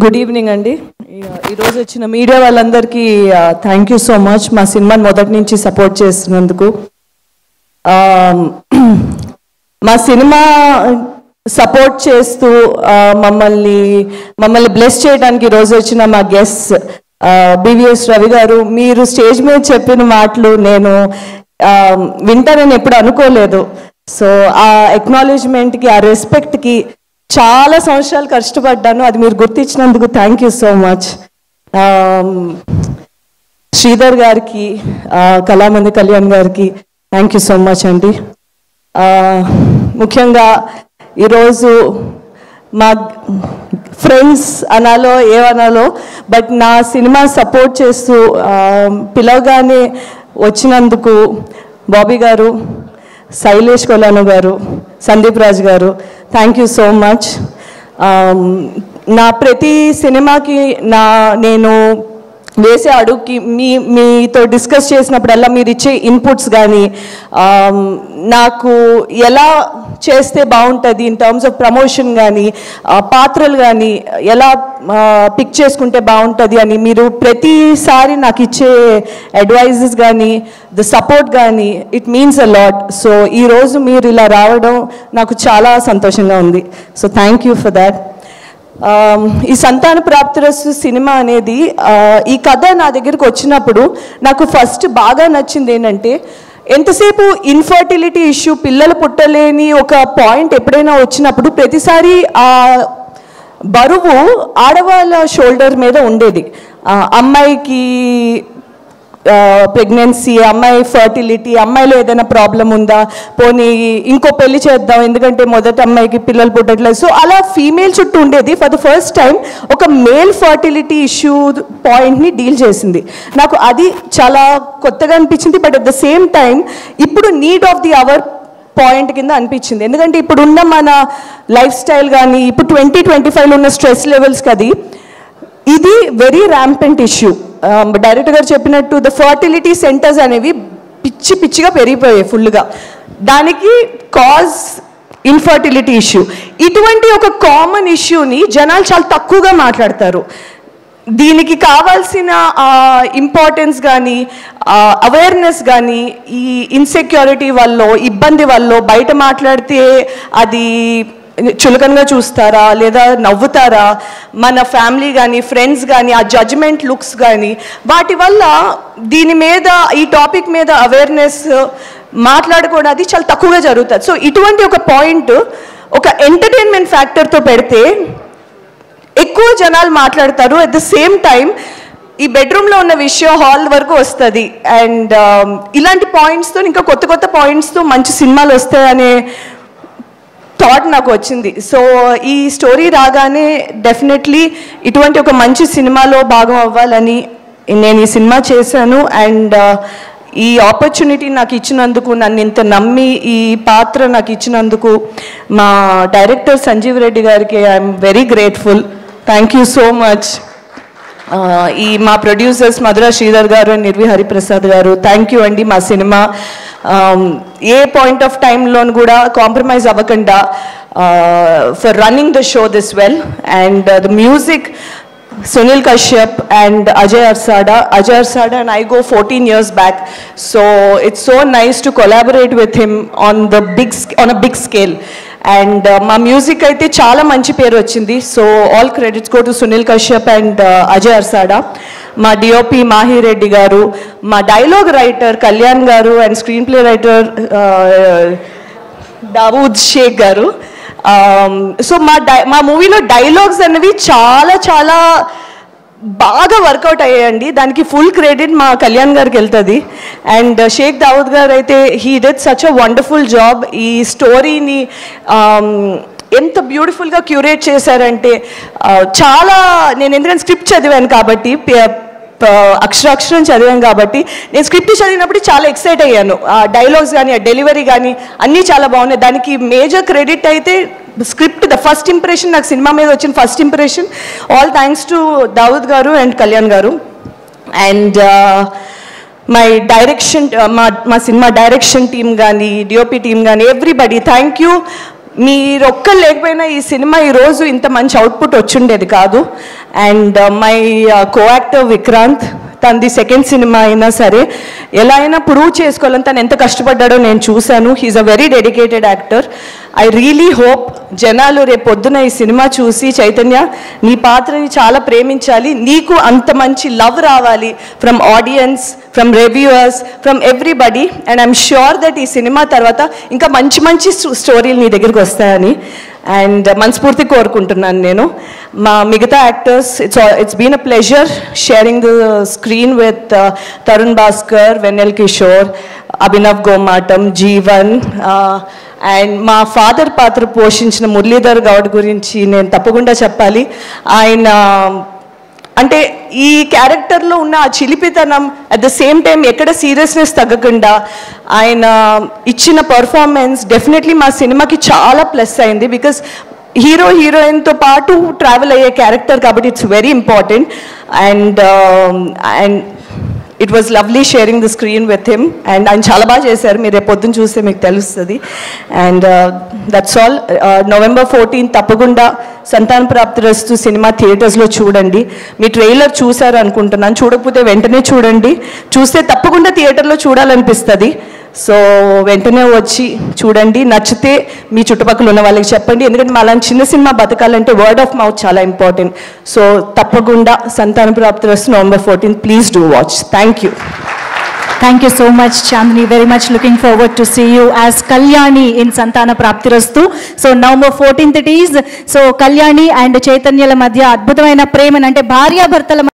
Good evening అండి. ఈరోజు వచ్చిన మీడియా వాళ్ళందరికీ థ్యాంక్ యూ సో మచ్ మా సినిమాని మొదటి నుంచి సపోర్ట్ చేస్తున్నందుకు. మా సినిమా సపోర్ట్ చేస్తూ మమ్మల్ని బ్లెస్ చేయడానికి ఈరోజు వచ్చిన మా గెస్ట్ బివిఎస్ రవి గారు. మీరు స్టేజ్ మీద చెప్పిన మాటలు నేను వింటానని ఎప్పుడు అనుకోలేదు. సో ఆ ఎక్నాలెడ్జ్మెంట్కి, ఆ రెస్పెక్ట్కి చాలా సంవత్సరాలు కష్టపడ్డాను. అది మీరు గుర్తించినందుకు thank you so much. Sridhar గారికి, కళామంది కళ్యాణ్ గారికి థ్యాంక్ యూ సో మచ్ అండి. ముఖ్యంగా ఈరోజు మా ఫ్రెండ్స్ అనాలో ఏమనాలో, బట్ నా సినిమా సపోర్ట్ చేస్తూ పిలవగానే వచ్చినందుకు బాబీ గారు, శైలేష్ కొలాను గారు, సందీప్ రాజ్ గారు థ్యాంక్ యూ సో మచ్. నా ప్రతి సినిమాకి నేను వేసే అడుగుకి మీతో డిస్కస్ చేసినప్పుడల్లా మీరు ఇచ్చే ఇన్పుట్స్ కానీ, నాకు ఎలా చేస్తే బాగుంటుంది ఇన్ టర్మ్స్ ఆఫ్ ప్రమోషన్ కానీ, పాత్రలు కానీ ఎలా పిక్ చేసుకుంటే బాగుంటుంది అని మీరు ప్రతిసారి నాకు ఇచ్చే అడ్వైజెస్ కానీ, ద సపోర్ట్ కానీ, it means a lot. So ఈరోజు మీరు ఇలా రావడం నాకు చాలా సంతోషంగా ఉంది. So thank you for that. ఈ సంతాన ప్రాప్తిరస్తు సినిమా అనేది, ఈ కథ నా దగ్గరికి వచ్చినప్పుడు నాకు ఫస్ట్ బాగా నచ్చింది ఏంటంటే, ఎంతసేపు ఇన్ఫర్టిలిటీ ఇష్యూ, పిల్లలు పుట్టలేని ఒక పాయింట్ ఎప్పుడైనా వచ్చినప్పుడు ప్రతిసారి ఆ బరువు ఆడవాళ్ళ షోల్డర్ మీద ఉండేది. అమ్మాయికి ప్రెగ్నెన్సీ, అమ్మాయి ఫర్టిలిటీ, అమ్మాయిలో ఏదైనా ప్రాబ్లం ఉందా, పోనీ ఇంకో పెళ్లి చేద్దాం ఎందుకంటే మొదటి అమ్మాయికి పిల్లలు పుట్టట్లేదు. సో అలా ఫీమేల్ చుట్టూ ఉండేది. ఫర్ ద ఫస్ట్ టైం ఒక మేల్ ఫర్టిలిటీ ఇష్యూ పాయింట్ని డీల్ చేసింది. నాకు అది చాలా కొత్తగా అనిపించింది. But at the same time ఇప్పుడు need of the hour point కింద అనిపించింది. ఎందుకంటే ఇప్పుడున్న మన లైఫ్ స్టైల్ కానీ, ఇప్పుడు 2025లో ఉన్న స్ట్రెస్ లెవెల్స్కి ఇది వెరీ ర్యాంపెంట్ ఇష్యూ. డైరెక్టర్ గారు చెప్పినట్టు ద ఫర్టిలిటీ సెంటర్స్ అనేవి పిచ్చిగా పెరిగిపోయాయి ఫుల్గా. దానికి కాజ్ ఇన్ఫర్టిలిటీ ఇష్యూ. ఇటువంటి ఒక కామన్ ఇష్యూని జనాలు చాలా తక్కువగా మాట్లాడతారు. దీనికి కావాల్సిన ఇంపార్టెన్స్ కానీ, అవేర్నెస్ కానీ, ఈ ఇన్సెక్యూరిటీ వల్ల, ఇబ్బంది వల్ల బయట మాట్లాడితే అది చులకనగా చూస్తారా లేదా నవ్వుతారా, మన ఫ్యామిలీ కానీ, ఫ్రెండ్స్ కానీ, ఆ జడ్జ్మెంట్ లుక్స్ కానీ, వాటి వల్ల దీని మీద, ఈ టాపిక్ మీద అవేర్నెస్ మాట్లాడుకోవడం అది చాలా తక్కువగా జరుగుతుంది. సో ఇటువంటి ఒక పాయింట్ ఒక ఎంటర్టైన్మెంట్ ఫ్యాక్టర్తో పెడితే ఎక్కువ జనాలు మాట్లాడతారు. అట్ ద సేమ్ టైం ఈ బెడ్రూమ్లో ఉన్న విషయం హాల్ వరకు వస్తుంది. అండ్ ఇలాంటి పాయింట్స్తో, ఇంకా కొత్త పాయింట్స్తో మంచి సినిమాలు వస్తాయనే థాట్ నాకు వచ్చింది. సో ఈ స్టోరీ రాగానే డెఫినెట్లీ ఇటువంటి ఒక మంచి సినిమాలో భాగం అవ్వాలని నేను ఈ సినిమా చేశాను. అండ్ ఈ ఆపర్చునిటీ నాకు ఇచ్చినందుకు, నన్ను ఇంత నమ్మి ఈ పాత్ర నాకు ఇచ్చినందుకు మా డైరెక్టర్ సంజీవ్ రెడ్డి గారికి I'm very grateful. Thank you so much. ఈ మా ప్రొడ్యూసర్స్ మధుర శ్రీధర్ గారు అండ్ నిర్వి హరిప్రసాద్ గారు థ్యాంక్ యూ అండి. మా సినిమా ఏ పాయింట్ ఆఫ్ టైంలోనూ కూడా కాంప్రమైజ్ అవ్వకుండా for running the show this well. And the music Sunil Kashyap and Ajay Arsada and I go 14 years back. So it's so nice to collaborate with him on a big scale. And మా music అయితే చాలా మంచి పేరు వచ్చింది. So all credits go to Sunil Kashyap and Ajay Arsada. మా DOP Mahe Reddy గారు, మా dialogue writer Kalyan garu and screenplay writer Dawood Shaikh garu. So మా మూవీలో డైలాగ్స్ అనేవి చాలా బాగా వర్కౌట్ అయ్యాయండి. దానికి ఫుల్ క్రెడిట్ మా కళ్యాణ్ గారికి వెళ్తుంది. అండ్ షేక్ దావూద్ గారు అయితే he did such a wonderful job. ఈ స్టోరీని ఎంత బ్యూటిఫుల్గా క్యూరేట్ చేశారంటే, చాలా నేను ఎందుకంటే స్క్రిప్ట్ చదివాను కాబట్టి, అక్షరాక్షరం చదివాను కాబట్టి, నేను స్క్రిప్ట్ చదివినప్పుడు చాలా ఎక్సైట్ అయ్యాను. డైలాగ్స్ కానీ, డెలివరీ కానీ అన్నీ చాలా బాగున్నాయి. దానికి మేజర్ క్రెడిట్ అయితే స్క్రిప్ట్, ద ఫస్ట్ ఇంప్రెషన్, నాకు సినిమా మీద వచ్చిన first impression, all thanks to Dawood గారు and Kalyan garu. And my direction, మా సినిమా డైరెక్షన్ టీమ్ కానీ, డిఓపి టీమ్ కానీ, ఎవ్రీబడి థ్యాంక్ యూ. మీరు ఒక్కరు లేకపోయినా ఈ సినిమా ఈరోజు ఇంత మంచి అవుట్పుట్ వచ్చిండేది కాదు. And my co actor Vikrant, తనది సెకండ్ సినిమా అయినా సరే ఎలా అయినా ప్రూవ్ చేసుకోవాలని తను ఎంత కష్టపడ్డాడో నేను చూశాను. He's a very dedicated actor. I really hope జనాలు రేపు పొద్దున ఈ సినిమా చూసి చైతన్య నీ పాత్రని చాలా ప్రేమించాలి, నీకు అంత మంచి లవ్ రావాలి from audience, from reviewers, from everybody. And I'm sure that ఈ సినిమా తర్వాత ఇంకా మంచి మంచి స్టోరీలు నీ దగ్గరికి వస్తాయని అండ్ మనస్ఫూర్తి కోరుకుంటున్నాను నేను. మా మిగతా actors, it's been a pleasure sharing the screen with Tarun Bhaskar, Vennela Kishore, Abhinav Gomatam, Jeevan, and మా ఫాదర్ పాత్ర పోషించిన మురళీధర్ గౌడ్ గురించి నేను తప్పకుండా చెప్పాలి. ఆయన అంటే ఈ క్యారెక్టర్లో ఉన్న ఆ చిలిపితనం అట్ ద సేమ్ టైం ఎక్కడ సీరియస్నెస్ తగ్గకుండా ఆయన ఇచ్చిన పర్ఫార్మెన్స్ డెఫినెట్లీ మా సినిమాకి చాలా ప్లస్ అయింది. బికాస్ హీరో హీరోయిన్తో పాటు ట్రావెల్ అయ్యే క్యారెక్టర్ కాబట్టి it's very important. And it was lovely sharing the screen with him. And ఆయన చాలా బాగా చేశారు, మీరు రేపు పొద్దున్న చూస్తే మీకు తెలుస్తుంది. And that's all. November 14 తప్పకుండా సంతాన ప్రాప్తిరస్తు సినిమా థియేటర్స్లో చూడండి. మీ ట్రైలర్ చూశారు అనుకుంటున్నాను, చూడకపోతే వెంటనే చూడండి, చూస్తే తప్పకుండా థియేటర్లో చూడాలనిపిస్తుంది. సో వెంటనే వచ్చి చూడండి, నచ్చితే మీ చుట్టుపక్కల ఉన్న వాళ్ళకి చెప్పండి. ఎందుకంటే మా అలాంటి చిన్న సినిమా బతకాలంటే వర్డ్ ఆఫ్ మౌత్ చాలా ఇంపార్టెంట్. సో తప్పకుండా సంతాన ప్రాప్తిరస్తు November 14, please do watch. Thank you. Thank you so much, Chandni. Very much looking forward to see you as Kalyani in Santana Praptirastu. So November 14th it is. So Kalyani and Chaitanyala madhya adbhutamaina prema ante bharya bhartala